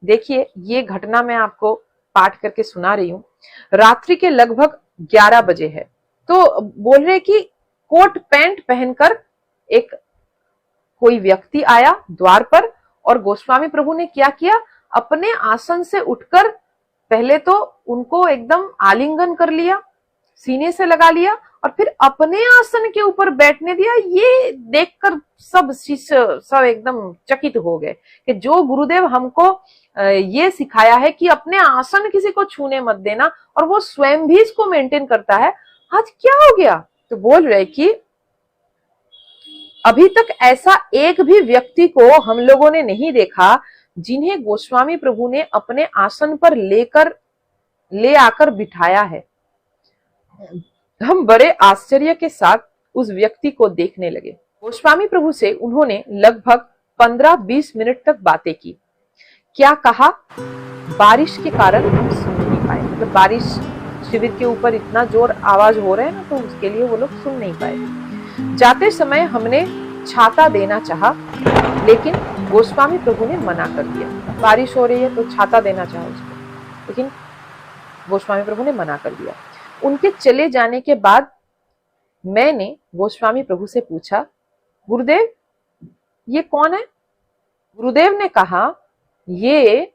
देखिए, ये घटना मैं आपको पाठ करके सुना रही हूँ। रात्रि के लगभग 11 बजे है। तो बोल रहे कि कोट पैंट पहनकर एक कोई व्यक्ति आया द्वार पर, और गोस्वामी प्रभु ने क्या किया, अपने आसन से उठकर पहले तो उनको एकदम आलिंगन कर लिया, सीने से लगा लिया, और फिर अपने आसन के ऊपर बैठने दिया। ये देखकर सब शिष्य सब एकदम चकित हो गए कि जो गुरुदेव हमको ये सिखाया है कि अपने आसन किसी को छूने मत देना, और वो स्वयं भी इसको मेंटेन करता है, आज क्या हो गया। तो बोल रहे कि अभी तक ऐसा एक भी व्यक्ति को हम लोगों ने नहीं देखा जिन्हें गोस्वामी प्रभु ने अपने आसन पर ले आकर बिठाया है। हम बड़े आश्चर्य के साथ उस व्यक्ति को देखने लगे। गोस्वामी प्रभु से उन्होंने लगभग 15-20 मिनट तक बातें की। क्या कहा, बारिश के कारण हम सुन नहीं पाए। मतलब बारिश शिविर के ऊपर इतना जोर आवाज हो रहा है ना, तो उसके लिए वो लोग सुन नहीं पाए। जाते समय हमने छाता देना चाहा, लेकिन गोस्वामी प्रभु ने मना कर दिया। बारिश हो रही है तो छाता देना चाहा उसको, लेकिन गोस्वामी प्रभु ने मना कर दिया। उनके चले जाने के बाद मैंने गोस्वामी प्रभु से पूछा, गुरुदेव ये कौन है। गुरुदेव ने कहा, ये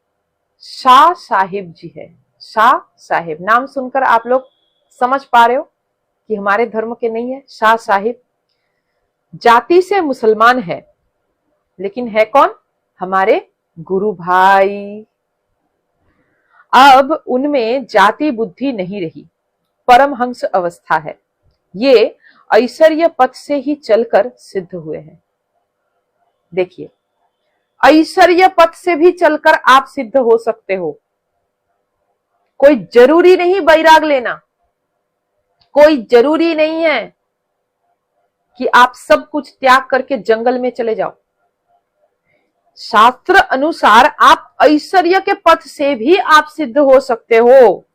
शाह साहिब जी है। शाह साहिब नाम सुनकर आप लोग समझ पा रहे हो कि हमारे धर्म के नहीं है। शाह साहिब जाति से मुसलमान है, लेकिन है कौन, हमारे गुरु भाई। अब उनमें जाति बुद्धि नहीं रही, परमहंस अवस्था है। ये ऐश्वर्य पथ से ही चलकर सिद्ध हुए हैं। देखिए, ऐश्वर्य पथ से भी चलकर आप सिद्ध हो सकते हो। कोई जरूरी नहीं वैराग लेना, कोई जरूरी नहीं है कि आप सब कुछ त्याग करके जंगल में चले जाओ। शास्त्र अनुसार आप ऐश्वर्य के पथ से भी आप सिद्ध हो सकते हो।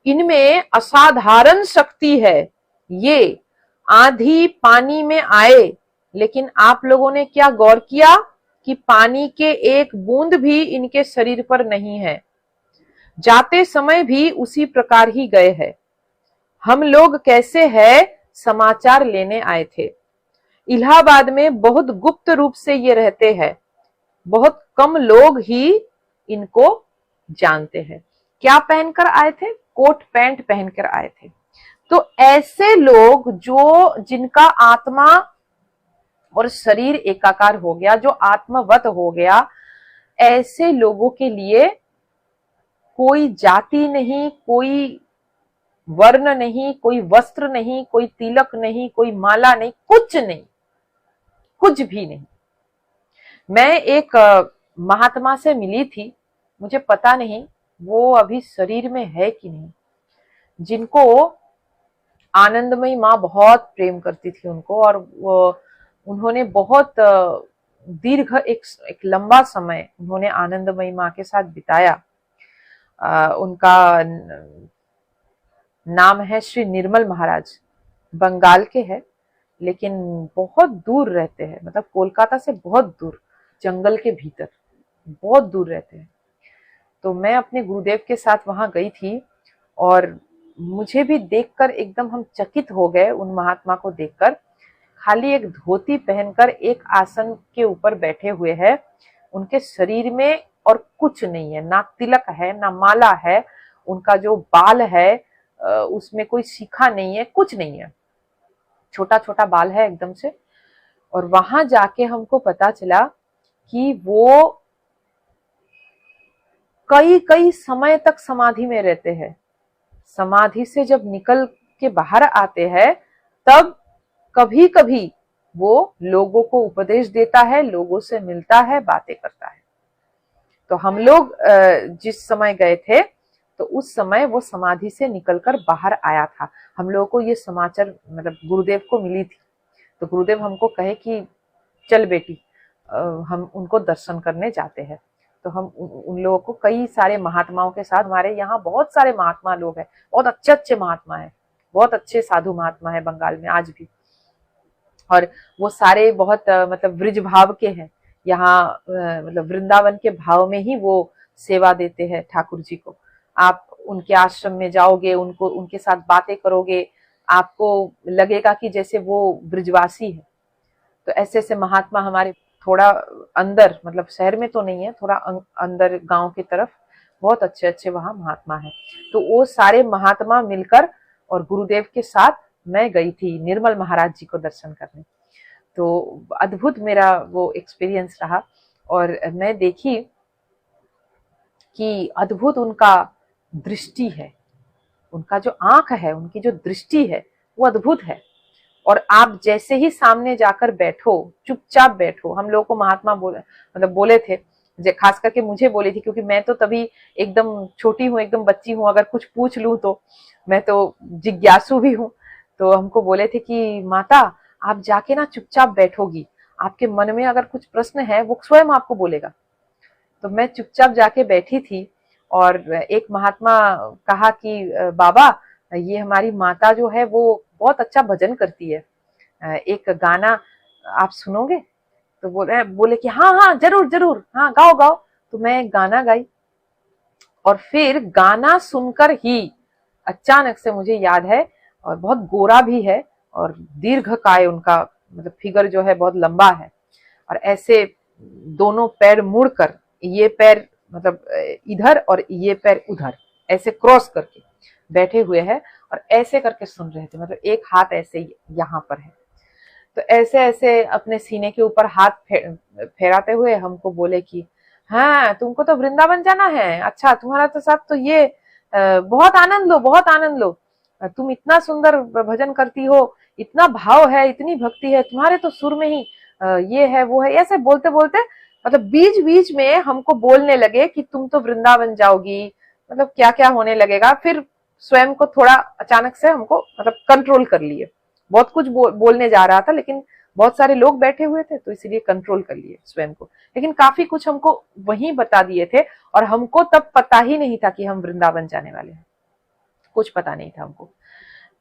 इनमें असाधारण शक्ति है। ये आंधी पानी में आए, लेकिन आप लोगों ने क्या गौर किया कि पानी के एक बूंद भी इनके शरीर पर नहीं है। जाते समय भी उसी प्रकार ही गए हैं। हम लोग कैसे हैं समाचार लेने आए थे। इलाहाबाद में बहुत गुप्त रूप से ये रहते हैं, बहुत कम लोग ही इनको जानते हैं। क्या पहनकर आए थे, कोट पैंट पहनकर आए थे। तो ऐसे लोग जिनका आत्मा और शरीर एकाकार हो गया, जो आत्मवत हो गया, ऐसे लोगों के लिए कोई जाति नहीं, कोई वर्ण नहीं, कोई वस्त्र नहीं, कोई तिलक नहीं, कोई माला नहीं, कुछ नहीं, कुछ भी नहीं। मैं एक महात्मा से मिली थी, मुझे पता नहीं वो अभी शरीर में है कि नहीं, जिनको आनंदमयी माँ बहुत प्रेम करती थी उनको, और उन्होंने बहुत दीर्घ एक लंबा समय उन्होंने आनंदमयी माँ के साथ बिताया। उनका नाम है श्री निर्मल महाराज, बंगाल के हैं, लेकिन बहुत दूर रहते हैं। मतलब कोलकाता से बहुत दूर, जंगल के भीतर बहुत दूर रहते हैं। तो मैं अपने गुरुदेव के साथ वहां गई थी, और मुझे भी देखकर एकदम हम चकित हो गए उन महात्मा को देखकर। खाली एक धोती पहनकर एक आसन के ऊपर बैठे हुए हैं। उनके शरीर में और कुछ नहीं है, ना तिलक है, ना माला है। उनका जो बाल है उसमें कोई शिखा नहीं है, कुछ नहीं है, छोटा छोटा बाल है एकदम से। और वहां जाके हमको पता चला कि वो कई कई समय तक समाधि में रहते हैं। समाधि से जब निकल के बाहर आते हैं, तब कभी कभी वो लोगों को उपदेश देता है, लोगों से मिलता है, बातें करता है। तो हम लोग जिस समय गए थे, तो उस समय वो समाधि से निकलकर बाहर आया था। हम लोगों को ये समाचार मतलब गुरुदेव को मिली थी। तो गुरुदेव हमको कहे कि चल बेटी, हम उनको दर्शन करने जाते हैं। तो हम उन लोगों को, कई सारे महात्माओं के साथ, हमारे यहाँ बहुत सारे महात्मा लोग हैं, बहुत अच्छे अच्छे महात्मा हैं, बहुत अच्छे साधु महात्मा है बंगाल में आज भी। और वो सारे बहुत मतलब ब्रिज भाव के हैं। यहाँ मतलब वृंदावन के भाव में ही वो सेवा देते हैं ठाकुर जी को। आप उनके आश्रम में जाओगे, उनके साथ बातें करोगे, आपको लगेगा कि जैसे वो ब्रिजवासी है। तो ऐसे ऐसे महात्मा हमारे थोड़ा अंदर, मतलब शहर में तो नहीं है, थोड़ा अंदर गांव की तरफ बहुत अच्छे अच्छे वहां महात्मा हैं। तो वो सारे महात्मा मिलकर और गुरुदेव के साथ मैं गई थी निर्मल महाराज जी को दर्शन करने। तो अद्भुत मेरा वो एक्सपीरियंस रहा और मैं देखी कि अद्भुत उनका दृष्टि है, उनका जो आंख है, उनकी जो दृष्टि है वो अद्भुत है। और आप जैसे ही सामने जाकर बैठो, चुपचाप बैठो। हम लोगों को महात्मा बोले थे, खास करके मुझे बोली थी, क्योंकि मैं तो तभी एकदम छोटी हूँ, एकदम बच्ची हूँ, अगर कुछ पूछ लूं तो मैं तो जिज्ञासु भी हूँ। तो हमको बोले थे कि माता आप जाके ना चुपचाप बैठोगी, आपके मन में अगर कुछ प्रश्न है वो स्वयं आपको बोलेगा। तो मैं चुपचाप जाके बैठी थी और एक महात्मा कहा कि बाबा ये हमारी माता जो है वो बहुत अच्छा भजन करती है, एक गाना आप सुनोगे? तो बोले कि हाँ हाँ जरूर जरूर, हाँ गाओ गाओ। तो मैं गाना गाई और फिर गाना सुनकर ही अचानक से मुझे याद है, और बहुत गोरा भी है और दीर्घकाय उनका, मतलब फिगर जो है बहुत लंबा है, और ऐसे दोनों पैर मुड़कर, ये पैर मतलब इधर और ये पैर उधर, ऐसे क्रॉस करके बैठे हुए हैं और ऐसे करके सुन रहे थे, मतलब एक हाथ ऐसे यहाँ पर है। तो ऐसे ऐसे अपने सीने के ऊपर हाथ फेराते हुए हमको बोले कि हाँ तुमको तो वृंदावन जाना है, अच्छा तुम्हारा तो साथ तो ये बहुत आनंद लो, बहुत आनंद लो, तुम इतना सुंदर भजन करती हो, इतना भाव है, इतनी भक्ति है तुम्हारे तो सुर में ही, ये है वो है। ऐसे बोलते बोलते मतलब बीच बीच में हमको बोलने लगे कि तुम तो वृंदावन जाओगी, मतलब क्या क्या होने लगेगा। फिर स्वयं को थोड़ा अचानक से हमको मतलब कंट्रोल कर लिए, बहुत कुछ बोलने जा रहा था, लेकिन बहुत सारे लोग बैठे हुए थे तो इसलिए कंट्रोल कर लिए स्वयं को। लेकिन काफी कुछ हमको वहीं बता दिए थे और हमको तब पता ही नहीं था कि हम वृंदावन जाने वाले हैं, कुछ पता नहीं था हमको।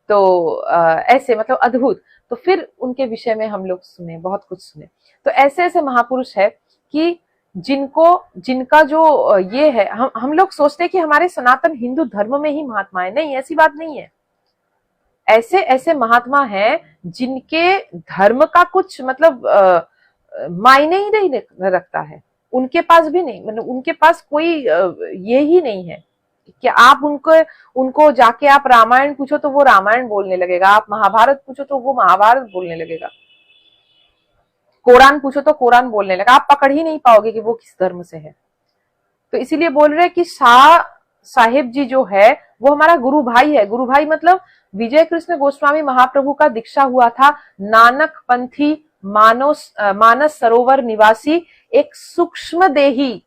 तो ऐसे मतलब अद्भुत। तो फिर उनके विषय में हम लोग सुने, बहुत कुछ सुने। तो ऐसे ऐसे महापुरुष है कि जिनका जो ये है, हम लोग सोचते हैं कि हमारे सनातन हिंदू धर्म में ही महात्मा है, नहीं ऐसी बात नहीं है। ऐसे ऐसे महात्मा हैं जिनके धर्म का कुछ मतलब मायने ही नहीं रखता है, उनके पास भी नहीं, मतलब उनके पास कोई ये ही नहीं है कि आप उनको जाके आप रामायण पूछो तो वो रामायण बोलने लगेगा, आप महाभारत पूछो तो वो महाभारत बोलने लगेगा, कुरान पूछो तो कुरान बोलने लगा, आप पकड़ ही नहीं पाओगे कि वो किस धर्म से है। तो इसीलिए बोल रहे कि शाह साहेब जी जो है वो हमारा गुरु भाई है। गुरु भाई मतलब विजय कृष्ण गोस्वामी महाप्रभु का दीक्षा हुआ था, नानक पंथी मानस सरोवर निवासी एक सूक्ष्म देही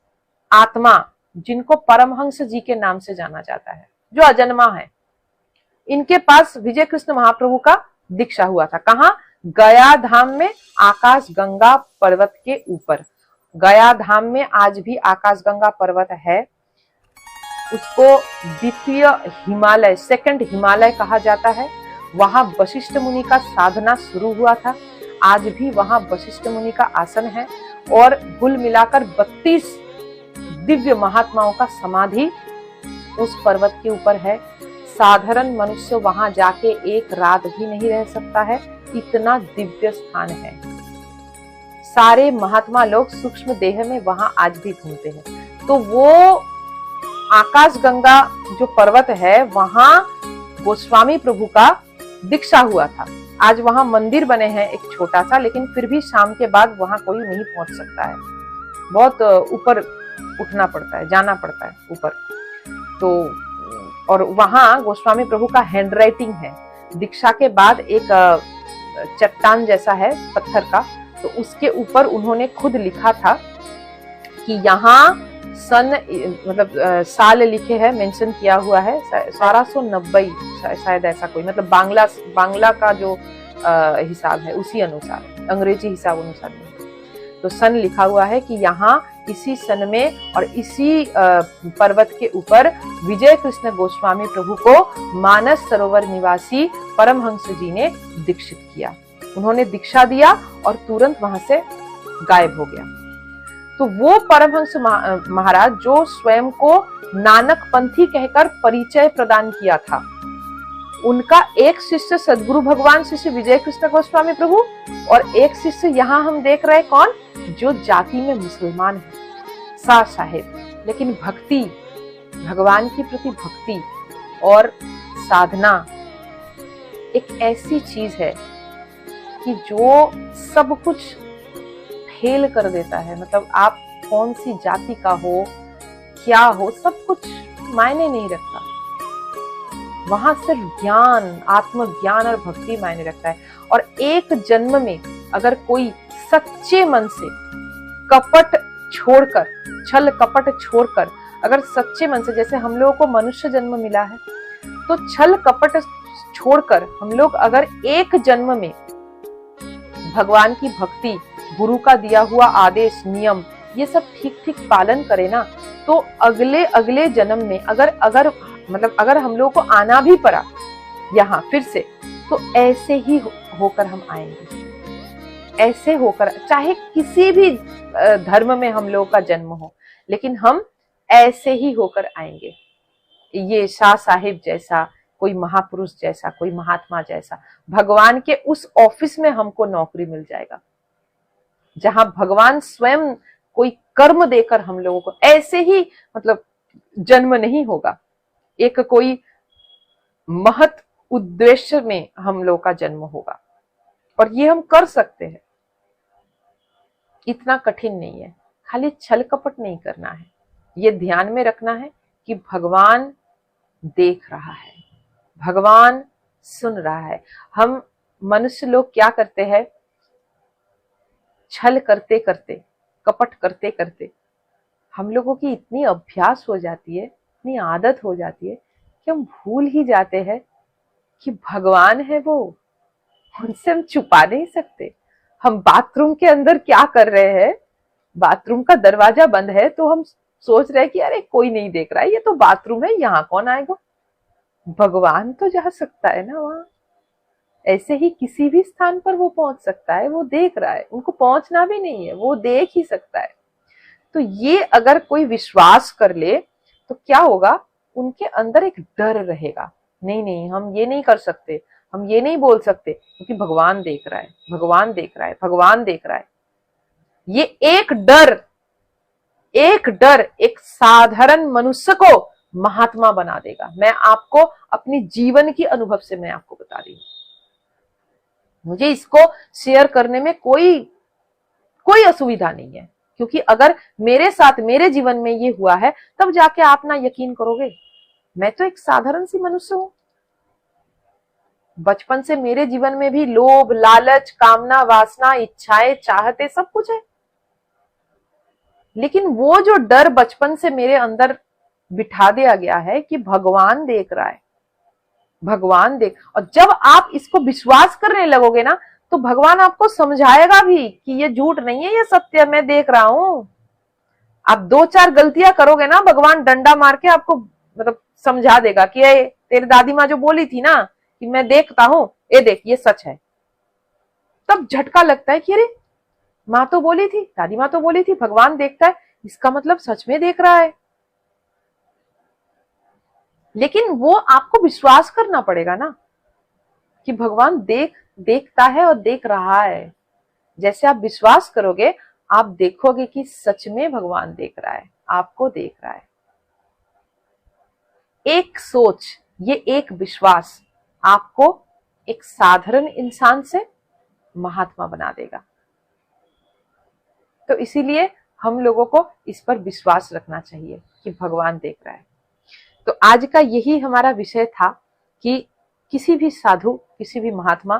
आत्मा, जिनको परमहंस जी के नाम से जाना जाता है, जो अजन्मा है। इनके पास विजय कृष्ण महाप्रभु का दीक्षा हुआ था। कहाँ? गया धाम में, आकाश गंगा पर्वत के ऊपर। गया धाम में आज भी आकाश गंगा पर्वत है, उसको द्वितीय हिमालय, सेकंड हिमालय कहा जाता है। वहां वशिष्ठ मुनि का साधना शुरू हुआ था, आज भी वहां वशिष्ठ मुनि का आसन है और कुल मिलाकर 32 दिव्य महात्माओं का समाधि उस पर्वत के ऊपर है। साधारण मनुष्य वहां जाके एक रात भी नहीं रह सकता है, इतना दिव्य स्थान है। सारे महात्मा लोग सूक्ष्म देह में वहां आज भी घूमते हैं। तो वो आकाश गंगा जो पर्वत है, वहां गोस्वामी प्रभु का दीक्षा हुआ था। आज वहां मंदिर बने हैं एक छोटा सा, लेकिन फिर भी शाम के बाद वहां कोई नहीं पहुंच सकता है, बहुत ऊपर उठना पड़ता है, जाना पड़ता है ऊपर। तो और वहां गोस्वामी प्रभु का हैंड राइटिंग है। दीक्षा के बाद एक चट्टान जैसा है पत्थर का, तो उसके ऊपर उन्होंने खुद लिखा था कि यहाँ सन मतलब साल लिखे हैं, मेंशन किया हुआ है 1290 शायद, ऐसा कोई मतलब बांग्ला का जो हिसाब है उसी अनुसार, अंग्रेजी हिसाब अनुसार नहीं। तो सन लिखा हुआ है कि यहाँ इसी सन में और इसी पर्वत के ऊपर विजय कृष्ण गोस्वामी प्रभु को मानस सरोवर निवासी परमहंस जी ने दीक्षित किया। उन्होंने दीक्षा दिया और तुरंत वहां से गायब हो गया। तो वो परमहंस महाराज जो स्वयं को नानक पंथी कहकर परिचय प्रदान किया था, उनका एक शिष्य सदगुरु भगवान श्री विजय कृष्ण गोस्वामी प्रभु, और एक शिष्य यहाँ हम देख रहे कौन, जो जाति में मुसलमान है, शाह साहेब। लेकिन भक्ति, भगवान के प्रति भक्ति और साधना एक ऐसी चीज है कि जो सब कुछ फेल कर देता है। मतलब आप कौन सी जाति का हो, क्या हो, सब कुछ मायने नहीं रखता। वहां सिर्फ ज्ञान, आत्मज्ञान और भक्ति मायने रखता है। और एक जन्म में अगर कोई सच्चे मन से कपट छोड़कर, छल कपट छोड़कर, अगर सच्चे मन से, जैसे हम लोगों को मनुष्य जन्म मिला है, तो छल कपट छोड़कर हम लोग अगर एक जन्म में भगवान की भक्ति, गुरु का दिया हुआ आदेश, नियम, ये सब ठीक ठीक पालन करें ना, तो अगले अगले जन्म में अगर हम लोगों को आना भी पड़ा यहाँ फिर से, तो ऐसे ही होकर हम आएंगे। ऐसे होकर, चाहे किसी भी धर्म में हम लोगों का जन्म हो, लेकिन हम ऐसे ही होकर आएंगे। ये शाह साहिब जैसा, कोई महापुरुष जैसा, कोई महात्मा जैसा, भगवान के उस ऑफिस में हमको नौकरी मिल जाएगा, जहां भगवान स्वयं कोई कर्म देकर हम लोगों को, ऐसे ही जन्म नहीं होगा, एक कोई महत उद्देश्य में हम लोग का जन्म होगा। और ये हम कर सकते हैं, इतना कठिन नहीं है। खाली छल कपट नहीं करना है, ये ध्यान में रखना है कि भगवान देख रहा है, भगवान सुन रहा है। हम मनुष्य लोग क्या करते हैं, छल करते करते, कपट करते करते हम लोगों की इतनी अभ्यास हो जाती है, इतनी आदत हो जाती है कि हम भूल ही जाते हैं कि भगवान है वो, उनसे हम छुपा नहीं सकते। हम बाथरूम के अंदर क्या कर रहे हैं, बाथरूम का दरवाजा बंद है तो हम सोच रहे हैं कि अरे कोई नहीं देख रहा है, ये तो बाथरूम है, यहाँ कौन आएगा। भगवान तो जा सकता है ना वहां। ऐसे ही किसी भी स्थान पर वो पहुंच सकता है, वो देख रहा है, उनको पहुंचना भी नहीं है, वो देख ही सकता है। तो ये अगर कोई विश्वास कर ले तो क्या होगा, उनके अंदर एक डर रहेगा, नहीं नहीं हम ये नहीं कर सकते, हम ये नहीं बोल सकते, क्योंकि भगवान देख रहा है, भगवान देख रहा है, भगवान देख रहा है। ये एक डर एक साधारण मनुष्य को महात्मा बना देगा। मैं आपको अपनी जीवन की अनुभव से मैं आपको बता रही हूं, मुझे इसको शेयर करने में कोई असुविधा नहीं है, क्योंकि अगर मेरे साथ, मेरे जीवन में ये हुआ है, तब जाके आप ना यकीन करोगे। मैं तो एक साधारण सी मनुष्य हूं, बचपन से मेरे जीवन में भी लोभ, लालच, कामना, वासना, इच्छाएं, चाहते सब कुछ है। लेकिन वो जो डर बचपन से मेरे अंदर बिठा दिया गया है कि भगवान देख रहा है, भगवान देख, और जब आप इसको विश्वास करने लगोगे ना, तो भगवान आपको समझाएगा भी कि ये झूठ नहीं है, ये सत्य, मैं देख रहा हूं। आप 2-4 गलतियां करोगे ना, भगवान डंडा मार के आपको समझा देगा कि तेरी दादी माँ जो बोली थी ना कि मैं देखता हूं, ये देख ये सच है। तब झटका लगता है कि अरे माँ तो बोली थी, दादी माँ तो बोली थी, भगवान देखता है, इसका मतलब सच में देख रहा है। लेकिन वो आपको विश्वास करना पड़ेगा ना कि भगवान देखता है और देख रहा है। जैसे आप विश्वास करोगे, आप देखोगे कि सच में भगवान देख रहा है, आपको देख रहा है। एक सोच, ये एक विश्वास आपको एक साधारण इंसान से महात्मा बना देगा। तो इसीलिए हम लोगों को इस पर विश्वास रखना चाहिए कि भगवान देख रहा है। तो आज का यही हमारा विषय था कि किसी भी साधु, किसी भी महात्मा,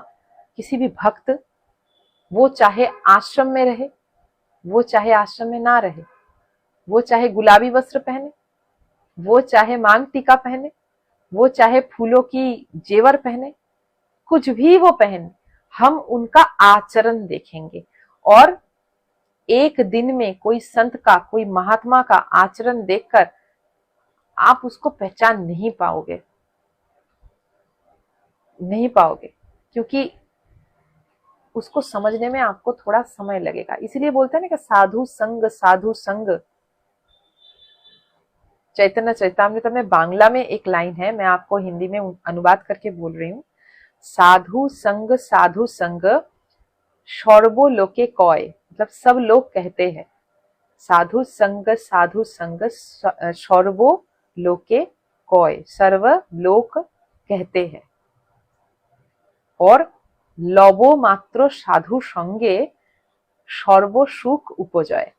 किसी भी भक्त, वो चाहे आश्रम में रहे, वो चाहे आश्रम में ना रहे, वो चाहे गुलाबी वस्त्र पहने, वो चाहे मांग टीका पहने, वो चाहे फूलों की जेवर पहने, कुछ भी वो पहने, हम उनका आचरण देखेंगे। और एक दिन में कोई संत का, कोई महात्मा का आचरण देखकर आप उसको पहचान नहीं पाओगे, नहीं पाओगे, क्योंकि उसको समझने में आपको थोड़ा समय लगेगा। इसीलिए बोलते हैं ना कि साधु संग, साधु संग। चैतन्य चैतामृत में बांग्ला में एक लाइन है, मैं आपको हिंदी में अनुवाद करके बोल रही हूँ। साधु संग सर्वो लोके कॉय, मतलब सब लोग कहते हैं। साधु संग सर्वो लोके कॉय, सर्व लोक कहते हैं। और लवो मात्र साधु संगे सर्व सुख उपजय,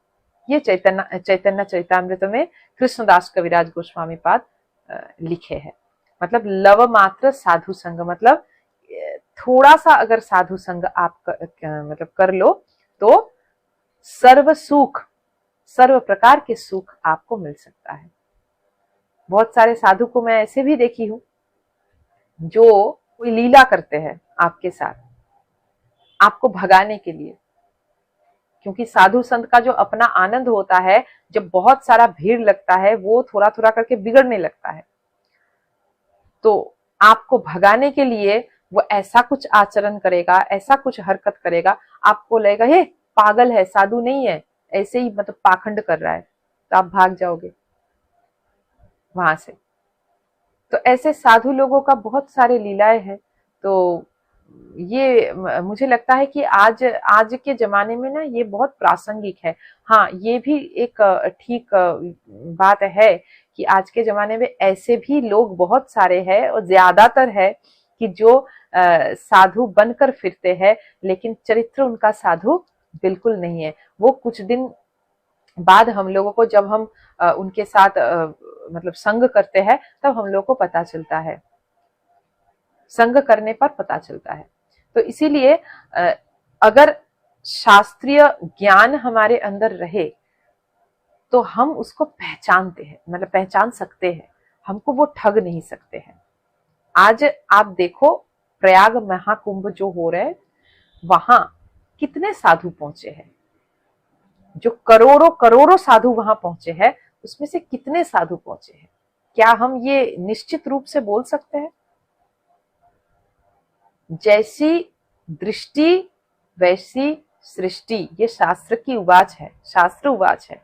ये चैतन्य चैतामृत में कृष्णदास कविराज गोस्वामी पाद लिखे हैं। मतलब लव मात्र साधु संग, मतलब थोड़ा सा अगर साधु संग आप मतलब कर लो तो सर्व सुख, सर्व प्रकार के सुख आपको मिल सकता है। बहुत सारे साधु को मैं ऐसे भी देखी हूं जो कोई लीला करते हैं आपके साथ, आपको भगाने के लिए। क्योंकि साधु संत का जो अपना आनंद होता है, जब बहुत सारा भीड़ लगता है, वो थोड़ा थोड़ा करके बिगड़ने लगता है। तो आपको भगाने के लिए वो ऐसा कुछ आचरण करेगा, ऐसा कुछ हरकत करेगा, आपको लगेगा हे पागल है, साधु नहीं है, ऐसे ही मतलब पाखंड कर रहा है, तो आप भाग जाओगे वहां से। तो ऐसे साधु लोगों का बहुत सारे लीलाएं हैं। तो ये मुझे लगता है कि आज के जमाने में ना ये बहुत प्रासंगिक है। हाँ, ये भी एक ठीक बात है कि आज के जमाने में ऐसे भी लोग बहुत सारे हैं, और ज्यादातर है कि जो साधु बनकर फिरते हैं, लेकिन चरित्र उनका साधु बिल्कुल नहीं है। वो कुछ दिन बाद हम लोगों को, जब हम उनके साथ मतलब संग करते हैं, तब हम लोग को पता चलता है, संग करने पर पता चलता है। तो इसीलिए अगर शास्त्रीय ज्ञान हमारे अंदर रहे तो हम उसको पहचानते हैं, मतलब पहचान सकते हैं, हमको वो ठग नहीं सकते हैं। आज आप देखो प्रयाग महाकुंभ जो हो रहे हैं, वहां कितने साधु पहुंचे हैं, जो करोड़ों करोड़ों साधु वहां पहुंचे हैं, उसमें से कितने साधु पहुंचे हैं, क्या हम ये निश्चित रूप से बोल सकते हैं? जैसी दृष्टि वैसी सृष्टि, ये शास्त्र की उवाच है, शास्त्र उवाच है।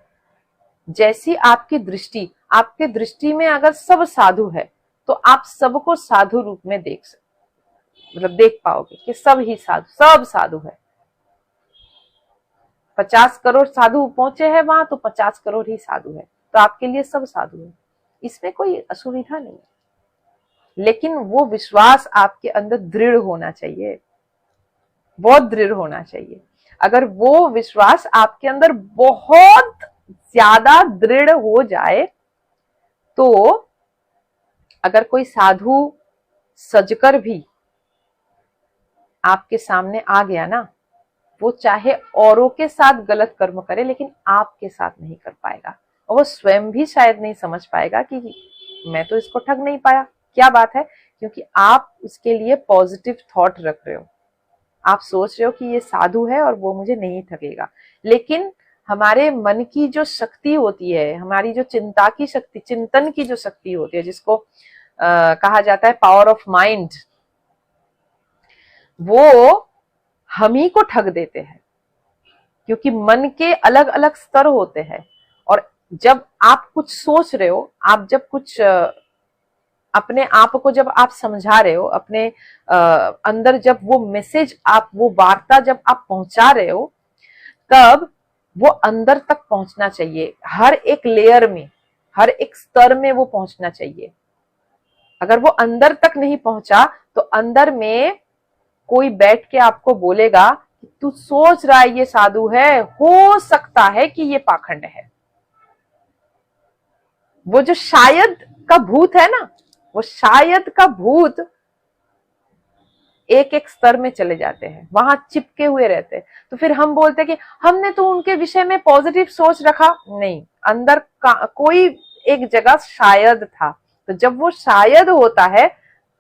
जैसी आपकी दृष्टि, आपके दृष्टि में अगर सब साधु है तो आप सबको साधु रूप में मतलब देख पाओगे कि सब ही साधु, सब साधु है। 50 करोड़ साधु पहुंचे हैं वहां, तो 50 करोड़ ही साधु है, तो आपके लिए सब साधु है, इसमें कोई असुविधा नहीं है। लेकिन वो विश्वास आपके अंदर दृढ़ होना चाहिए, बहुत दृढ़ होना चाहिए। अगर वो विश्वास आपके अंदर बहुत ज्यादा दृढ़ हो जाए, तो अगर कोई साधु सजकर भी आपके सामने आ गया ना, वो चाहे औरों के साथ गलत कर्म करे, लेकिन आपके साथ नहीं कर पाएगा। और वो स्वयं भी शायद नहीं समझ पाएगा कि मैं तो इसको ठग नहीं पाया, क्या बात है, क्योंकि आप उसके लिए पॉजिटिव थॉट रख रहे हो। आप सोच रहे हो कि ये साधु है और वो मुझे नहीं ठगेगा। लेकिन हमारे मन की जो शक्ति होती है, हमारी जो चिंता की शक्ति, चिंतन की जो शक्ति होती है, जिसको कहा जाता है पावर ऑफ माइंड, वो हम ही को ठग देते हैं। क्योंकि मन के अलग अलग स्तर होते हैं, और जब आप कुछ सोच रहे हो, आप जब कुछ अपने आप को जब आप समझा रहे हो, अपने अंदर जब वो मैसेज, आप वो वार्ता जब आप पहुंचा रहे हो, तब वो अंदर तक पहुंचना चाहिए, हर एक लेयर में, हर एक स्तर में वो पहुंचना चाहिए। अगर वो अंदर तक नहीं पहुंचा, तो अंदर में कोई बैठ के आपको बोलेगा कि तू सोच रहा है ये साधु है, हो सकता है कि ये पाखंड है। वो जो शायद का भूत है ना, वो शायद का भूत एक एक स्तर में चले जाते हैं, वहां चिपके हुए रहते हैं। तो फिर हम बोलते हैं कि हमने तो उनके विषय में पॉजिटिव सोच रखा, नहीं, अंदर कोई एक जगह शायद था। तो जब वो शायद होता है,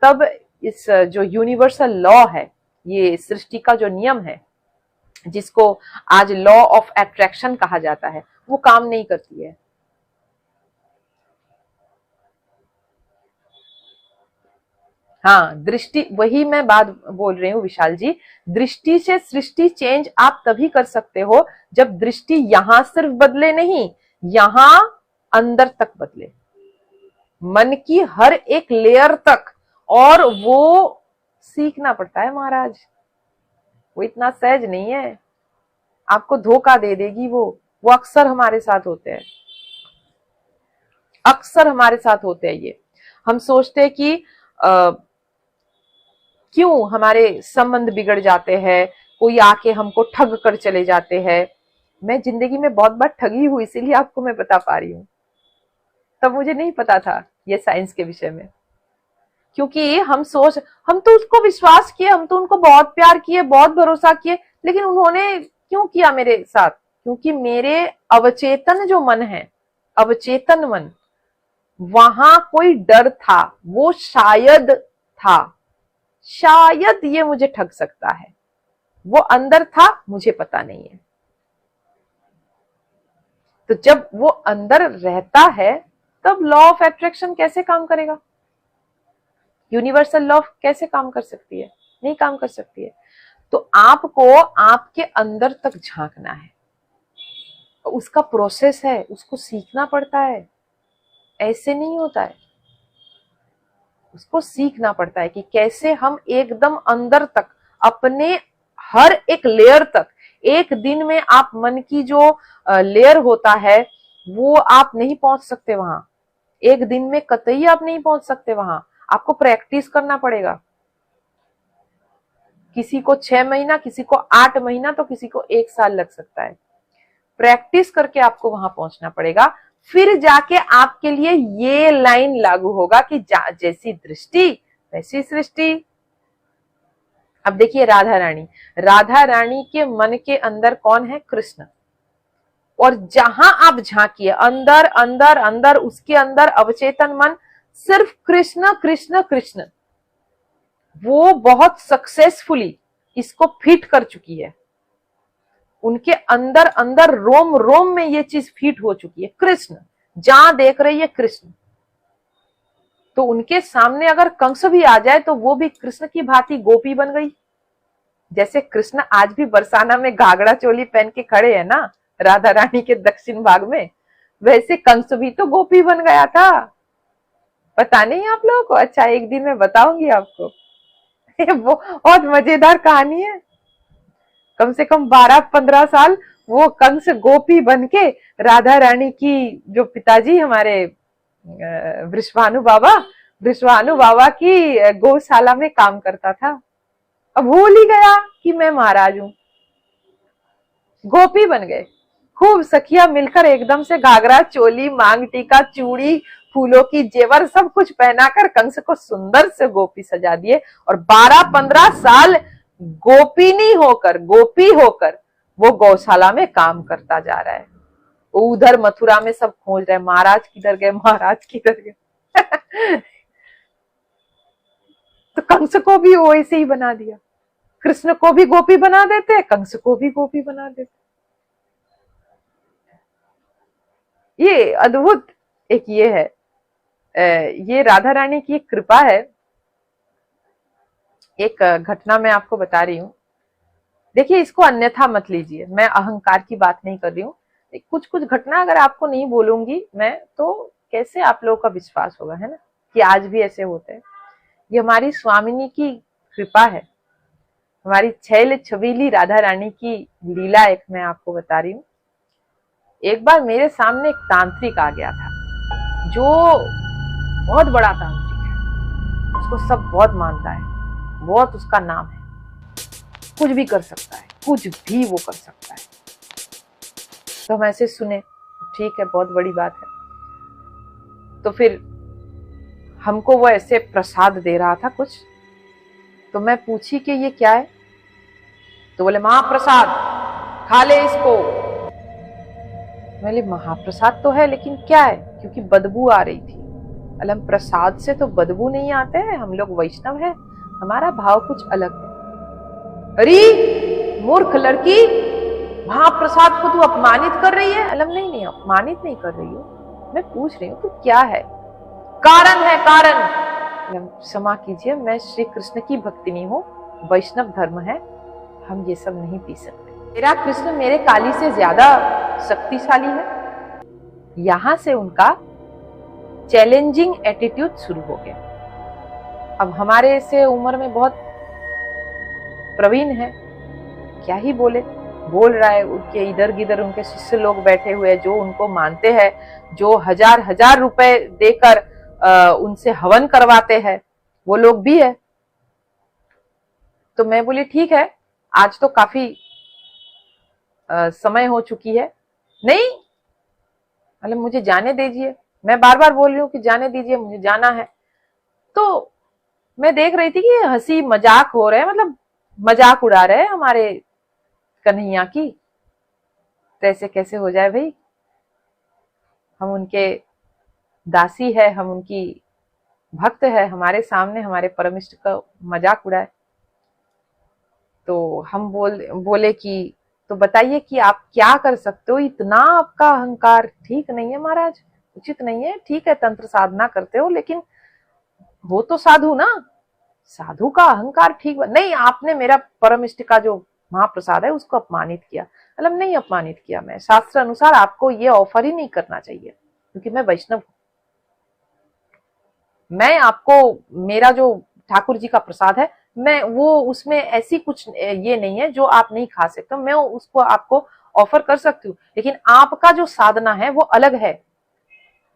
तब इस जो यूनिवर्सल लॉ है, ये सृष्टि का जो नियम है, जिसको आज लॉ ऑफ अट्रैक्शन कहा जाता है, वो काम नहीं करती है। हाँ, दृष्टि, वही मैं बात बोल रही हूँ विशाल जी। दृष्टि से सृष्टि चेंज आप तभी कर सकते हो जब दृष्टि यहां सिर्फ बदले नहीं, यहां अंदर तक बदले, मन की हर एक लेयर तक। और वो सीखना पड़ता है महाराज, वो इतना सहज नहीं है, आपको धोखा दे देगी वो अक्सर हमारे साथ होते हैं, अक्सर हमारे साथ होते हैं ये। हम सोचते हैं कि क्यों हमारे संबंध बिगड़ जाते हैं, कोई आके हमको ठग कर चले जाते हैं। मैं जिंदगी में बहुत बार ठगी हूं, इसीलिए आपको मैं बता पा रही हूं, तब मुझे नहीं पता था ये साइंस के विषय में। क्योंकि हम तो उसको विश्वास किए, हम तो उनको बहुत प्यार किए, बहुत भरोसा किए, लेकिन उन्होंने क्यों किया मेरे साथ? क्योंकि मेरे अवचेतन जो मन है, अवचेतन मन, वहां कोई डर था, वो शायद था, शायद ये मुझे ठग सकता है, वो अंदर था, मुझे पता नहीं है। तो जब वो अंदर रहता है तब लॉ ऑफ अट्रैक्शन कैसे काम करेगा? यूनिवर्सल लॉ कैसे काम कर सकती है? नहीं काम कर सकती है। तो आपको आपके अंदर तक झांकना है, उसका प्रोसेस है, उसको सीखना पड़ता है, ऐसे नहीं होता है, उसको सीखना पड़ता है कि कैसे हम एकदम अंदर तक, अपने हर एक लेयर तक। एक दिन में आप मन की जो लेयर होता है वो आप नहीं पहुंच सकते वहां, एक दिन में कतई आप नहीं पहुंच सकते वहां, आपको प्रैक्टिस करना पड़ेगा। किसी को 6 महीना, किसी को 8 महीना, तो किसी को 1 साल लग सकता है। प्रैक्टिस करके आपको वहां पहुंचना पड़ेगा, फिर जाके आपके लिए ये लाइन लागू होगा कि जैसी दृष्टि वैसी सृष्टि। अब देखिए राधा रानी के मन के अंदर कौन है? कृष्ण। और जहां आप झांकिए अंदर अंदर अंदर, उसके अंदर अवचेतन मन सिर्फ कृष्ण कृष्ण कृष्ण, वो बहुत सक्सेसफुली इसको फिट कर चुकी है, उनके अंदर अंदर रोम रोम में ये चीज फिट हो चुकी है। कृष्ण जहां देख रही है कृष्ण, तो उनके सामने अगर कंस भी आ जाए तो वो भी कृष्ण की भांति गोपी बन गई। जैसे कृष्ण आज भी बरसाना में घाघरा चोली पहन के खड़े हैं ना राधा रानी के दक्षिण भाग में, वैसे कंस भी तो गोपी बन गया था। पता नहीं आप लोगों को? अच्छा, एक दिन मैं बताऊंगी आपको वो बहुत मजेदार कहानी है। कम से कम 12-15 साल वो कंस गोपी बन के राधा रानी की, जो पिताजी हमारे वृषभानु बाबा की गौशाला में काम करता था। अब भूल ही गया कि मैं महाराज हूं, गोपी बन गए। खूब सखिया मिलकर एकदम से घाघरा चोली, मांग टीका, चूड़ी, फूलों की जेवर सब कुछ पहनाकर कंस को सुंदर से गोपी सजा दिए। और 12-15 साल गोपी होकर वो गौशाला में काम करता जा रहा है। उधर मथुरा में सब खोज रहे, महाराज किधर गए, महाराज किधर गए तो कंस को भी वैसे ही बना दिया। कृष्ण को भी गोपी बना देते, कंस को भी गोपी बना देते। ये अद्भुत एक ये है, ये राधा रानी की एक कृपा है। एक घटना मैं आपको बता रही हूँ, देखिए इसको अन्यथा मत लीजिए, मैं अहंकार की बात नहीं कर रही हूँ। कुछ कुछ घटना अगर आपको नहीं बोलूंगी मैं तो कैसे आप लोगों का विश्वास होगा, है ना, कि आज भी ऐसे होते हैं। ये हमारी स्वामिनी की कृपा है, हमारी छैल छबीली राधा रानी की लीला एक मैं आपको बता रही हूँ। एक बार मेरे सामने एक तांत्रिक आ गया था, जो बहुत बड़ा तांत्रिक है, उसको सब बहुत मानता है, बहुत उसका नाम है, कुछ भी कर सकता है, कुछ भी वो कर सकता है। तो हम ऐसे सुने, ठीक है, बहुत बड़ी बात है। तो फिर हमको वो ऐसे प्रसाद दे रहा था कुछ, तो मैं पूछी कि ये क्या है, तो बोले महाप्रसाद, खा ले इसको। मैंने महाप्रसाद तो है लेकिन क्या है, क्योंकि बदबू आ रही थी। अलम प्रसाद से तो बदबू नहीं आते हैं, हम लोग वैष्णव है, हमारा भाव कुछ अलग है। अरे मूर्ख लड़की, महाप्रसाद को तू अपमानित कर रही है। अलम नहीं, अपमानित नहीं कर रही हूँ, मैं पूछ रही हूँ तो क्या है, कारण है कारण। क्षमा कीजिए, मैं श्री कृष्ण की भक्तिनी हूँ, वैष्णव धर्म है, हम ये सब नहीं पी सकते। मेरा कृष्ण मेरे काली से ज्यादा शक्तिशाली है। यहां से उनका चैलेंजिंग एटीट्यूड शुरू हो गया। अब हमारे से उम्र में बहुत प्रवीण है, क्या ही बोले, बोल रहा है। उनके इधर गिधर उनके शिष्य लोग बैठे हुए हैं जो उनको मानते हैं, जो हजार हजार रुपए देकर उनसे हवन करवाते हैं, वो लोग भी है। तो मैं बोली ठीक है, आज तो काफी समय हो चुकी है, नहीं मतलब मुझे जाने दीजिए, मैं बार बार बोल रही हूँ कि जाने दीजिए, मुझे जाना है। तो मैं देख रही थी कि हंसी मजाक हो रहे हैं, मतलब मजाक उड़ा रहे हैं हमारे कन्हैया की। तो ऐसे कैसे हो जाए भाई, हम उनके दासी है, हम उनकी भक्त है, हमारे सामने हमारे परम इष्ट का मजाक उड़ाए। तो हम बोले कि तो बताइए कि आप क्या कर सकते हो, इतना आपका अहंकार ठीक नहीं है महाराज, उचित नहीं है। ठीक है तंत्र साधना करते हो, लेकिन वो तो साधु ना, साधु का अहंकार ठीक नहीं। आपने मेरा परम इष्ट का जो महाप्रसाद है उसको अपमानित किया। मतलब नहीं अपमानित किया, मैं शास्त्र अनुसार आपको ये ऑफर ही नहीं करना चाहिए, क्योंकि मैं वैष्णव हूं। मैं आपको मेरा जो ठाकुर जी का प्रसाद है, मैं वो उसमें ऐसी कुछ ये नहीं है जो आप नहीं खा सकते, मैं उसको आपको ऑफर कर सकती हूँ। लेकिन आपका जो साधना है वो अलग है,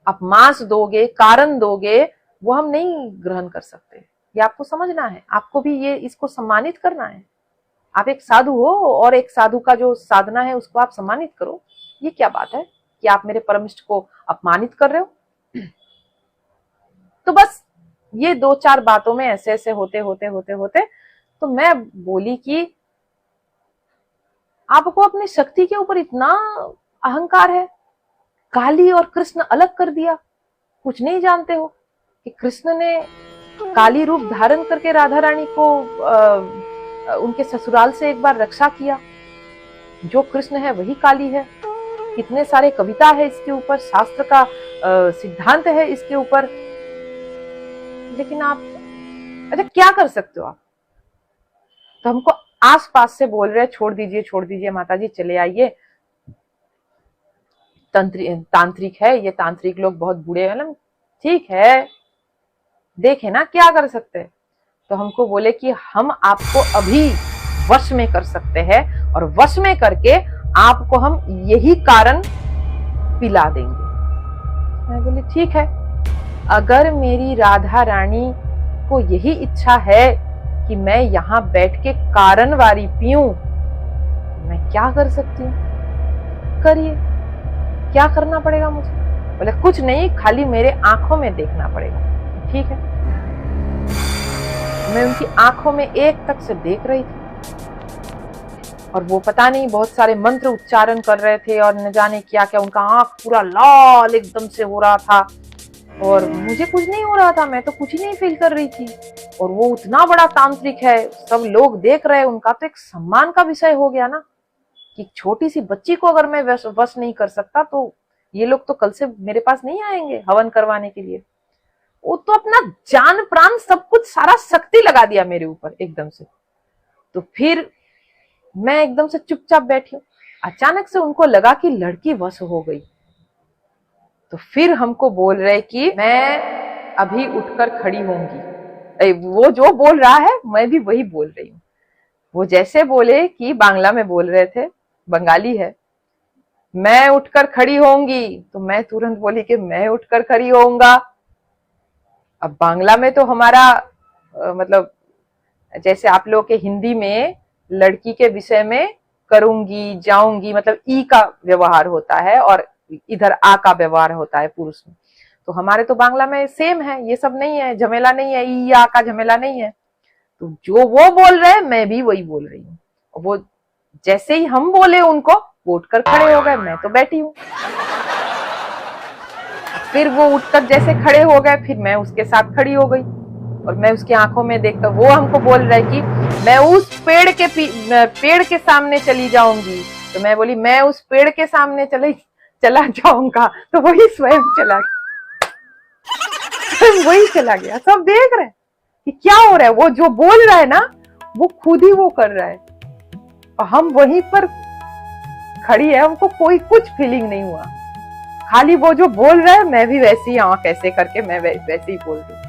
आप मांस दोगे, कारण दोगे, वो हम नहीं ग्रहण कर सकते। ये आपको समझना है, आपको भी ये इसको सम्मानित करना है। आप एक साधु हो और एक साधु का जो साधना है उसको आप सम्मानित करो। ये क्या बात है कि आप मेरे परमिष्ट को अपमानित कर रहे हो। तो बस ये दो चार बातों में ऐसे ऐसे होते होते होते होते तो मैं बोली कि आपको अपनी शक्ति के ऊपर इतना अहंकार है, काली और कृष्ण अलग कर दिया, कुछ नहीं जानते हो कि कृष्ण ने काली रूप धारण करके राधा रानी को उनके ससुराल से एक बार रक्षा किया। जो कृष्ण है वही काली है। कितने सारे कविता है इसके ऊपर, शास्त्र का सिद्धांत है इसके ऊपर। लेकिन आप अच्छा क्या कर सकते हो आप? तो हमको आस पास से बोल रहे छोड़ दीजिए माता जी, चले आइए, तांत्रिक है ये, तांत्रिक लोग बहुत बुरे हैं। ठीक है, देखे ना क्या कर सकते हैं। तो हमको बोले कि हम आपको अभी वश में कर सकते हैं, और वश में करके आपको हम यही कारण पिला देंगे। मैं बोली ठीक है, अगर मेरी राधा रानी को यही इच्छा है कि मैं यहाँ बैठ के कारणवारी पीऊं, मैं क्या कर सकती हूँ, करिए। क्या करना पड़ेगा मुझे? बोले कुछ नहीं, खाली मेरे आंखों में देखना पड़ेगा। ठीक है, मैं उनकी आंखों में एक तक से देख रही थी, और वो पता नहीं बहुत सारे मंत्र उच्चारण कर रहे थे और न जाने क्या क्या, उनका आंख पूरा लाल एकदम से हो रहा था, और मुझे कुछ नहीं हो रहा था, मैं तो कुछ ही नहीं फील कर रही थी। और वो उतना बड़ा तांत्रिक है, सब लोग देख रहे हैं, उनका तो एक सम्मान का विषय हो गया ना, कि छोटी सी बच्ची को अगर मैं वश नहीं कर सकता तो ये लोग तो कल से मेरे पास नहीं आएंगे हवन करवाने के लिए। वो तो अपना जान प्राण सब कुछ सारा शक्ति लगा दिया मेरे ऊपर एकदम से। तो फिर मैं एकदम से चुपचाप बैठी हूँ। अचानक से उनको लगा कि लड़की वश हो गई, तो फिर हमको बोल रहे कि मैं अभी उठकर खड़ी होंगी। वो जो बोल रहा है मैं भी वही बोल रही हूँ। वो जैसे बोले कि बांग्ला में बोल रहे थे, बंगाली है, मैं उठकर खड़ी होंगी, तो मैं तुरंत बोली कि मैं उठकर खड़ी होऊंगा। अब बांग्ला में तो हमारा मतलब जैसे आप लोग के हिंदी में लड़की के विषय में करूंगी, जाऊंगी, मतलब ई का व्यवहार होता है और इधर आ का व्यवहार होता है पुरुष में। तो हमारे तो बांग्ला में सेम है, ये सब नहीं है, झमेला नहीं है, ई आ का झमेला नहीं है। तो जो वो बोल रहे हैं मैं भी वही बोल रही हूँ। वो जैसे ही हम बोले उनको, वो उठकर खड़े हो गए, मैं तो बैठी हूँ। फिर वो उठकर जैसे खड़े हो गए, फिर मैं उसके साथ खड़ी हो गई, और मैं उसकी आंखों में देखकर वो हमको बोल रहा है कि मैं उस पेड़ के सामने चली जाऊंगी। तो मैं बोली मैं उस पेड़ के सामने चला जाऊंगा, तो वही स्वयं चला गया। स्वयं वही चला गया। सब देख रहे हैं कि क्या हो रहा है, वो जो बोल रहा है ना वो खुद ही वो कर रहा है, और हम वहीं पर खड़ी है, हमको कोई कुछ फीलिंग नहीं हुआ। खाली वो जो बोल रहा है मैं भी वैसे ही आंख ऐसे करके मैं वैसे ही बोल रही हूँ,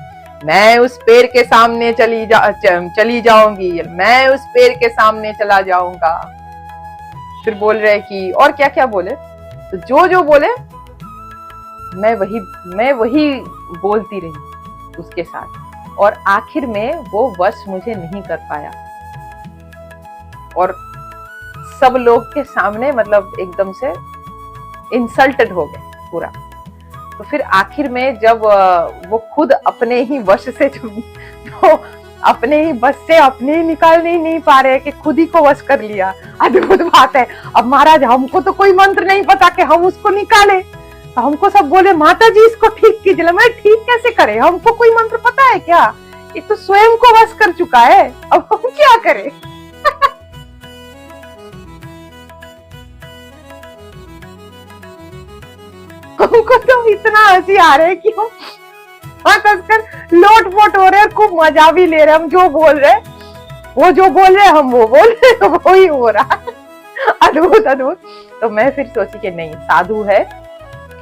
मैं उस पेड़ के सामने चली जाऊंगी, मैं उस पेड़ के सामने चला जाऊंगा। फिर बोल रहे कि और क्या क्या बोले, तो जो जो बोले मैं वही बोलती रही उसके साथ, और आखिर में वो वश मुझे नहीं कर पाया, और सब लोग के सामने मतलब एकदम से इंसल्टेड हो गए पूरा। तो फिर आखिर में जब वो खुद अपने ही वश से तो अपने ही बस से अपने ही निकाल नहीं पा रहे कि खुद ही को वश कर लिया। अद्भुत बात है। अब महाराज हमको तो कोई मंत्र नहीं पता कि हम उसको निकाले, तो हमको सब बोले माता जी इसको ठीक कीजिए। मैं ठीक कैसे करे, हमको कोई मंत्र पता है क्या, ये तो स्वयं को वश कर चुका है, अब हम क्या करें। हमको तो इतना हंसी आ रहा है कि हम हंसकर लोट-पोट हो रहे हैं, खूब मजा भी ले रहे हैं। हम जो बोल रहे वो जो बोल रहे हम वो बोल रहे, वो ही हो रहा। अद्भुत अद्भुत। तो मैं फिर सोची कि नहीं, साधु है,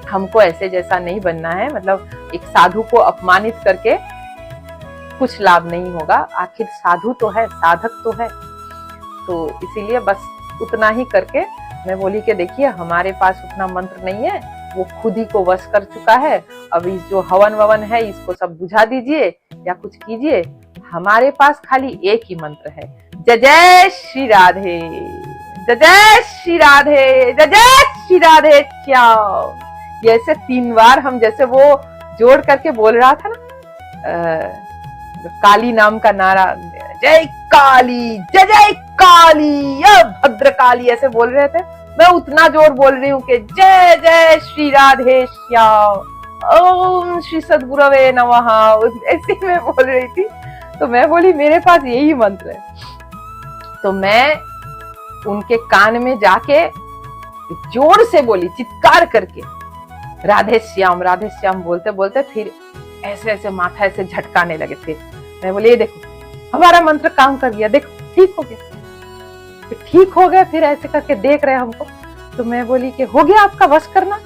हमको ऐसे जैसा नहीं बनना है, मतलब एक साधु को अपमानित करके कुछ लाभ नहीं होगा। आखिर साधु तो है, साधक तो है, तो इसीलिए बस उतना ही करके मैं बोली कि देखिए हमारे पास उतना मंत्र नहीं है, वो खुद ही को वश कर चुका है। अब इस जो हवन ववन है इसको सब बुझा दीजिए या कुछ कीजिए, हमारे पास खाली एक ही मंत्र है, जय जय श्री राधे, जय जय श्री राधे, जय जय श्री राधे श्याम। ये ऐसे 3 बार हम जैसे वो जोड़ करके बोल रहा था ना, काली नाम का नारा, जय काली, जय जय काली, भद्र काली, ऐसे बोल रहे थे। मैं उतना जोर बोल रही हूँ कि जय जय श्री राधे श्याम, ओम श्री सद्गुरवे नमः, ऐसे मैं बोल रही थी। तो मैं बोली मेरे पास यही मंत्र है। तो मैं उनके कान में जाके जोर से बोली, चित्कार करके, राधे श्याम बोलते बोलते फिर ऐसे ऐसे माथा ऐसे झटकाने लगे। फिर मैं बोली ये देखो हमारा मंत्र काम कर गया, देखो ठीक हो गया, ठीक हो गया। फिर ऐसे करके देख रहे हमको, तो मैं बोली कि हो गया आपका वश करना,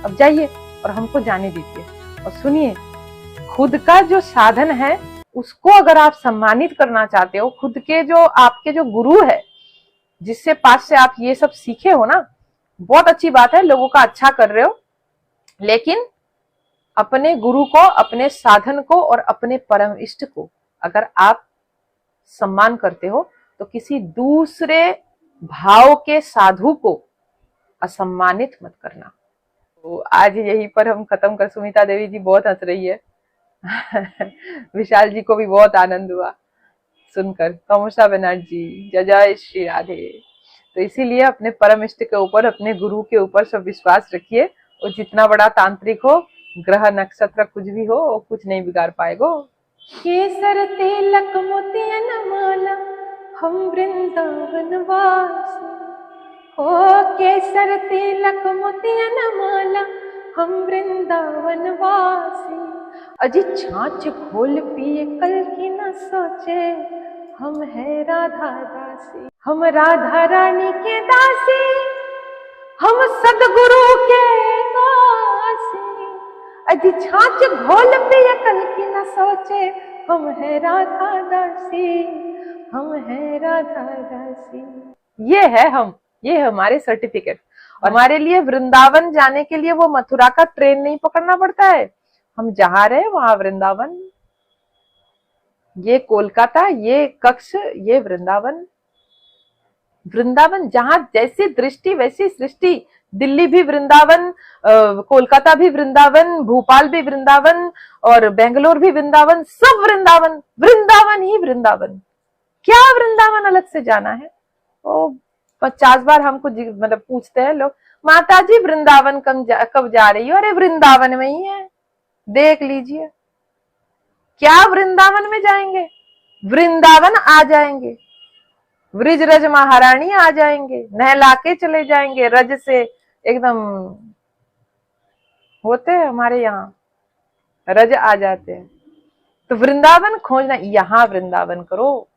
अब जाइए और हमको जाने दीजिए। और सुनिए, खुद का जो साधन है उसको अगर आप सम्मानित करना चाहते हो, खुद के जो आपके जो गुरु है जिससे पास से आप ये सब सीखे हो ना, बहुत अच्छी बात है, लोगों का अच्छा कर रहे हो, लेकिन अपने गुरु को, अपने साधन को और अपने परम इष्ट को अगर आप सम्मान करते हो तो किसी दूसरे भाव के साधु को असम्मानित मत करना। तो आज यहीं पर हम खत्म कर। सुमिता देवी जी बहुत हंस रही है। विशाल जी को भी बहुत आनंद हुआ सुनकर। कमोशा बनर्जी, जय जय श्री राधे। तो इसीलिए अपने परम इष्ट के ऊपर, अपने गुरु के ऊपर सब विश्वास रखिए, और जितना बड़ा तांत्रिक हो, ग्रह नक्षत्र कुछ भी हो, वो कुछ नहीं बिगाड़ पाएगा। केसर तिलक मोतियन माला हम वृंदावन वासी, हो केसर तिलक मोतियन माला हम वृंदावन वासी। अजी छाछ घोल पिए कल की न सोचे, हम है राधा दासी, हम राधा रानी के दासी, हम सदगुरु के दासी। अजी छाछ घोल पिए कल की न सोचे, हम है राधा दासी, हम है राधा दासी। ये है हम, ये हमारे सर्टिफिकेट। और हमारे लिए वृंदावन जाने के लिए वो मथुरा का ट्रेन नहीं पकड़ना पड़ता है, हम जहाँ रहे वहां वृंदावन, ये कोलकाता, ये कक्ष, ये वृंदावन। वृंदावन जहां जैसी दृष्टि वैसी सृष्टि। दिल्ली भी वृंदावन, कोलकाता भी वृंदावन, भोपाल भी वृंदावन, और बेंगलोर भी वृंदावन, सब वृंदावन, वृंदावन ही वृंदावन। क्या वृंदावन अलग से जाना है? ओ 50 बार हमको मतलब पूछते हैं लोग, माता जी वृंदावन कब जा रही हो? अरे वृंदावन में ही है, देख लीजिए। क्या वृंदावन में जाएंगे? वृंदावन आ जाएंगे, वृज रज महारानी आ जाएंगे, नहला के चले जाएंगे, रज से एकदम होते हैं हमारे यहाँ रज आ जाते हैं। तो वृंदावन खोजना, यहाँ वृंदावन करो,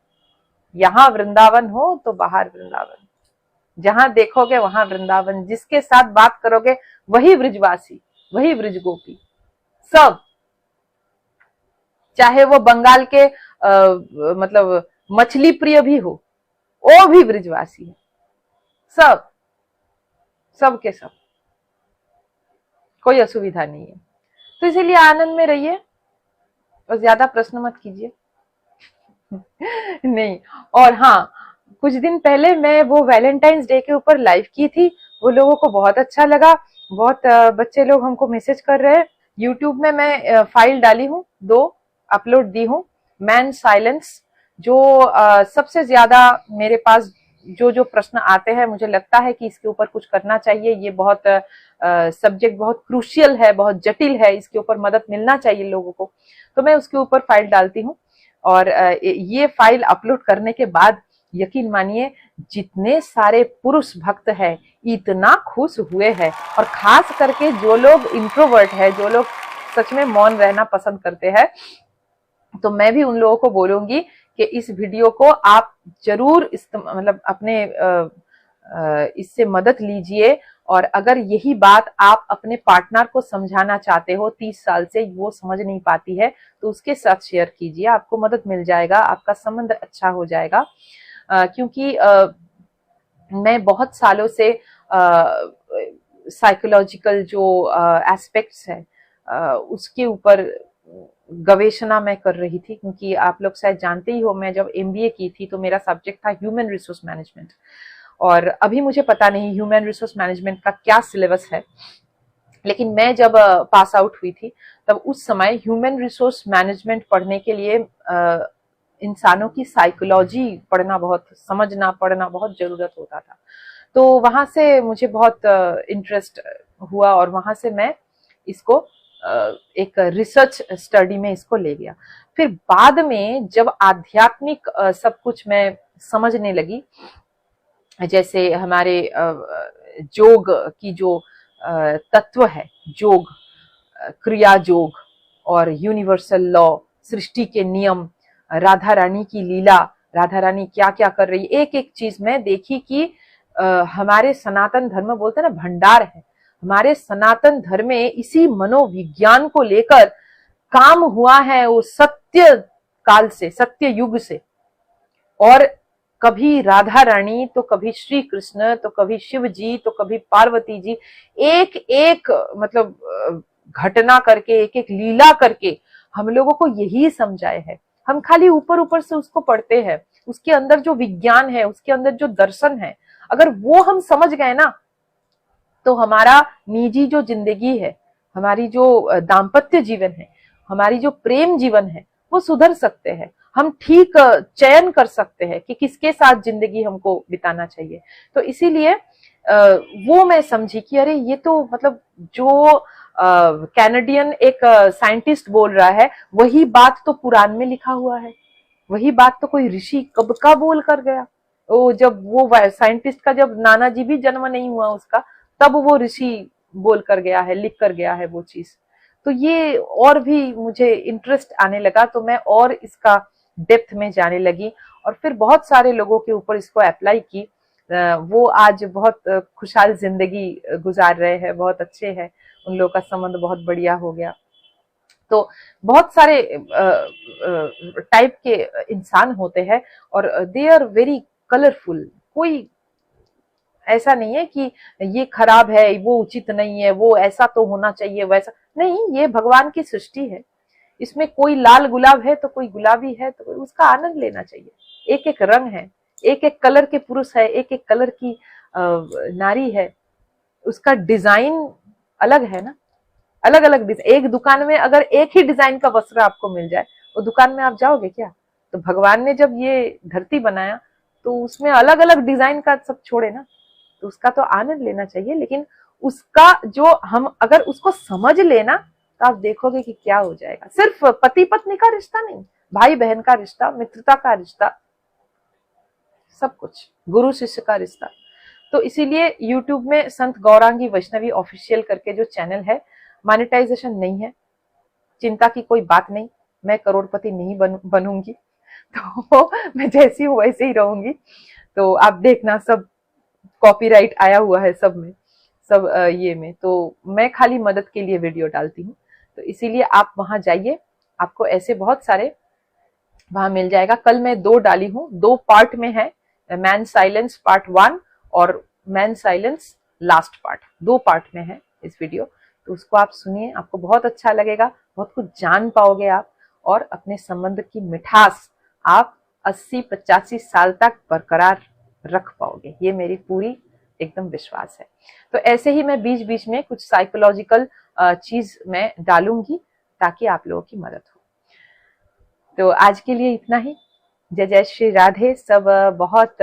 यहाँ वृंदावन हो तो बाहर वृंदावन, जहां देखोगे वहां वृंदावन, जिसके साथ बात करोगे वही ब्रिजवासी, वही ब्रिज गोपी, सब, चाहे वो बंगाल के मतलब मछली प्रिय भी हो, वो भी ब्रिजवासी है, सब, सब के सब, कोई असुविधा नहीं है। तो इसीलिए आनंद में रहिए और ज्यादा प्रश्न मत कीजिए। नहीं, और हाँ, कुछ दिन पहले मैं वो वैलेंटाइंस डे के ऊपर लाइव की थी, वो लोगों को बहुत अच्छा लगा, बहुत बच्चे लोग हमको मैसेज कर रहे हैं। यूट्यूब में मैं फाइल डाली हूँ, 2 अपलोड दी हूँ, मैन साइलेंस, जो सबसे ज्यादा मेरे पास जो जो प्रश्न आते हैं, मुझे लगता है कि इसके ऊपर कुछ करना चाहिए, ये बहुत सब्जेक्ट बहुत क्रूशियल है, बहुत जटिल है, इसके ऊपर मदद मिलना चाहिए लोगों को, तो मैं उसके ऊपर फाइल डालती हूँ। और ये फाइल अपलोड करने के बाद यकीन मानिए जितने सारे पुरुष भक्त हैं इतना खुश हुए हैं, और खास करके जो लोग इंट्रोवर्ट है, जो लोग सच में मौन रहना पसंद करते हैं, तो मैं भी उन लोगों को बोलूंगी कि इस वीडियो को आप जरूर मतलब अपने इससे मदद लीजिए। और अगर यही बात आप अपने पार्टनर को समझाना चाहते हो, 30 साल से वो समझ नहीं पाती है, तो उसके साथ शेयर कीजिए, आपको मदद मिल जाएगा, आपका संबंध अच्छा हो जाएगा। क्योंकि मैं बहुत सालों से साइकोलॉजिकल जो एस्पेक्ट्स है उसके ऊपर गवेषणा मैं कर रही थी, क्योंकि आप लोग शायद जानते ही हो, मैं जब MBA की थी तो मेरा सब्जेक्ट था ह्यूमन रिसोर्स मैनेजमेंट, और अभी मुझे पता नहीं ह्यूमन रिसोर्स मैनेजमेंट का क्या सिलेबस है, लेकिन मैं जब पास आउट हुई थी तब उस समय ह्यूमन रिसोर्स मैनेजमेंट पढ़ने के लिए इंसानों की साइकोलॉजी पढ़ना, बहुत समझना पढ़ना बहुत जरूरत होता था। तो वहां से मुझे बहुत इंटरेस्ट हुआ, और वहां से मैं इसको एक रिसर्च स्टडी में इसको ले गया। फिर बाद में जब आध्यात्मिक सब कुछ मैं समझने लगी, जैसे हमारे योग की जो तत्व है, योग, क्रिया योग और यूनिवर्सल लॉ, सृष्टि के नियम, राधा रानी की लीला, राधा रानी क्या क्या कर रही, एक एक चीज में देखी कि हमारे सनातन धर्म बोलते हैं ना भंडार है, हमारे सनातन धर्म में इसी मनोविज्ञान को लेकर काम हुआ है, वो सत्य काल से, सत्य युग से। और कभी राधा रानी तो कभी श्री कृष्ण तो कभी शिव जी तो कभी पार्वती जी, एक एक मतलब घटना करके, एक एक लीला करके हम लोगों को यही समझाए है। हम खाली ऊपर ऊपर से उसको पढ़ते हैं, उसके अंदर जो विज्ञान है, उसके अंदर जो दर्शन है, अगर वो हम समझ गए ना, तो हमारा निजी जो जिंदगी है, हमारी जो दाम्पत्य जीवन है, हमारी जो प्रेम जीवन है, वो सुधर सकते हैं, हम ठीक चयन कर सकते हैं कि किसके साथ जिंदगी हमको बिताना चाहिए। तो इसीलिए वो मैं समझी कि अरे ये तो मतलब जो कैनेडियन एक साइंटिस्ट बोल रहा है, वही बात तो पुराण में लिखा हुआ है, वही बात तो कोई ऋषि कब का बोल कर गया। वो जब वो साइंटिस्ट का जब नाना जी भी जन्म नहीं हुआ उसका, तब वो ऋषि बोल कर गया है, लिख कर गया है वो चीज। तो ये और भी मुझे इंटरेस्ट आने लगा, तो मैं और इसका डेप्थ में जाने लगी, और फिर बहुत सारे लोगों के ऊपर इसको अप्लाई की। वो आज बहुत खुशहाल जिंदगी गुजार रहे हैं, बहुत अच्छे हैं, उन लोगों का संबंध बहुत बढ़िया हो गया। तो बहुत सारे टाइप के इंसान होते हैं, और दे आर वेरी कलरफुल। कोई ऐसा नहीं है कि ये खराब है, वो उचित नहीं है, वो ऐसा तो होना चाहिए, वैसा नहीं, ये भगवान की सृष्टि है, इसमें कोई लाल गुलाब है तो कोई गुलाबी है, तो उसका आनंद लेना चाहिए। एक एक रंग है, एक एक कलर के पुरुष है, एक एक कलर की नारी है, उसका डिजाइन अलग है ना, अलग अलग डिजाइन। एक दुकान में अगर एक ही डिजाइन का वस्त्र आपको मिल जाए, वो दुकान में आप जाओगे क्या? तो भगवान ने जब ये धरती बनाया तो उसमें अलग अलग डिजाइन का सब छोड़े ना, तो उसका तो आनंद लेना चाहिए। लेकिन उसका जो हम अगर उसको समझ लेना, तो आप देखोगे कि क्या हो जाएगा। सिर्फ पति पत्नी का रिश्ता नहीं, भाई बहन का रिश्ता, मित्रता का रिश्ता, सब कुछ, गुरु शिष्य का रिश्ता। तो इसीलिए YouTube में संत गौरांगी वैष्णवी ऑफिशियल करके जो चैनल है, मोनेटाइजेशन नहीं है, चिंता की कोई बात नहीं, मैं करोड़पति नहीं बनूंगी, तो मैं जैसी हूँ वैसे ही रहूंगी। तो आप देखना, सब कॉपीराइट आया हुआ है सब में, सब ये में, तो मैं खाली मदद के लिए वीडियो डालती हूँ। तो इसीलिए आप वहां जाइए, आपको ऐसे बहुत सारे वहां मिल जाएगा। कल मैं 2 डाली हूँ, 2 पार्ट में है, मैन साइलेंस पार्ट 1 और man silence last part, 2 part में है इस वीडियो। तो उसको आप सुनिए, आपको बहुत अच्छा लगेगा, बहुत कुछ जान पाओगे आप, और अपने संबंध की मिठास आप 80-85 साल तक बरकरार रख पाओगे, ये मेरी पूरी एकदम विश्वास है। तो ऐसे ही मैं बीच बीच में कुछ साइकोलॉजिकल चीज मैं डालूंगी ताकि आप लोगों की मदद हो। तो आज के लिए इतना ही। जय जय श्री राधे। सब बहुत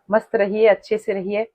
मस्त रहिए, अच्छे से रहिए।